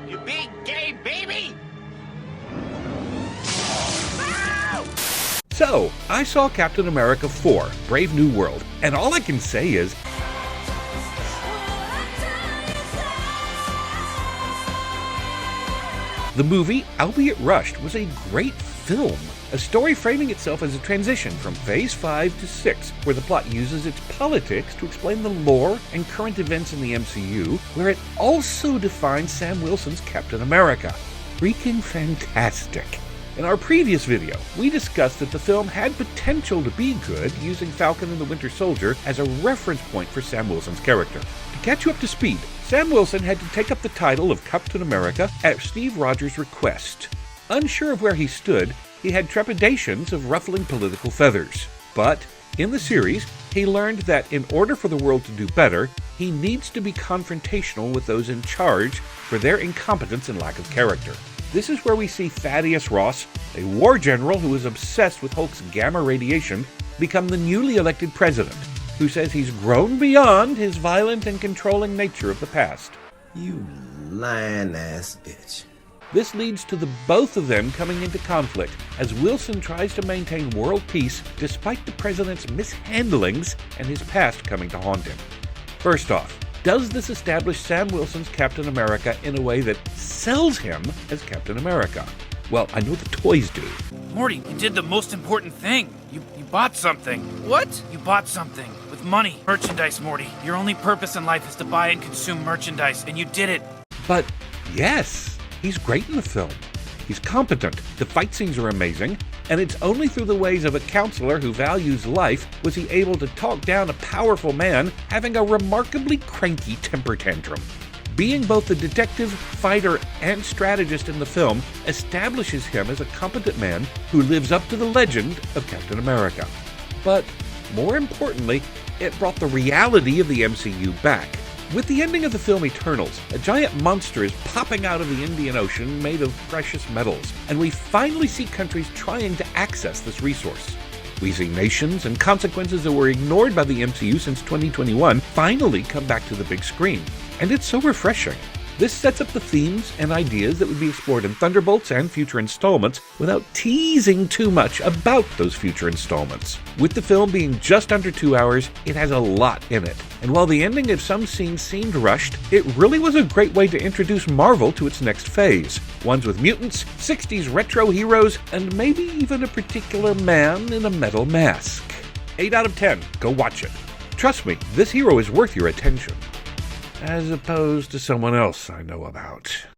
You big gay baby! So, I saw Captain America 4, Brave New World, and all I can say is, the movie, albeit rushed, was a great film. A story framing itself as a transition from Phase 5 to 6, where the plot uses its politics to explain the lore and current events in the MCU, where it also defines Sam Wilson's Captain America. Freaking fantastic. In our previous video, we discussed that the film had potential to be good, using Falcon and the Winter Soldier as a reference point for Sam Wilson's character. To catch you up to speed, Sam Wilson had to take up the title of Captain America at Steve Rogers' request. Unsure of where he stood, he had trepidations of ruffling political feathers. But, in the series, he learned that in order for the world to do better, he needs to be confrontational with those in charge for their incompetence and lack of character. This is where we see Thaddeus Ross, a war general who is obsessed with Hulk's gamma radiation, become the newly elected president, who says he's grown beyond his violent and controlling nature of the past. You lying-ass bitch. This leads to the both of them coming into conflict as Wilson tries to maintain world peace despite the president's mishandlings and his past coming to haunt him. First off, does this establish Sam Wilson's Captain America in a way that sells him as Captain America? Well, I know the toys do. Morty, you did the most important thing. You bought something. What? You bought something. With money. Merchandise, Morty. Your only purpose in life is to buy and consume merchandise, and you did it. But yes, he's great in the film. He's competent, the fight scenes are amazing, and it's only through the ways of a counselor who values life was he able to talk down a powerful man having a remarkably cranky temper tantrum. Being both the detective, fighter, and strategist in the film establishes him as a competent man who lives up to the legend of Captain America. But more importantly, it brought the reality of the MCU back. With the ending of the film Eternals, a giant monster is popping out of the Indian Ocean made of precious metals, and we finally see countries trying to access this resource. We see nations and consequences that were ignored by the MCU since 2021 finally come back to the big screen, and it's so refreshing. This sets up the themes and ideas that would be explored in Thunderbolts and future installments without teasing too much about those future installments. With the film being just under 2 hours, it has a lot in it. And while the ending of some scenes seemed rushed, it really was a great way to introduce Marvel to its next phase. Ones with mutants, 60s retro heroes, and maybe even a particular man in a metal mask. 8 out of 10. Go watch it. Trust me, this hero is worth your attention. As opposed to someone else I know about.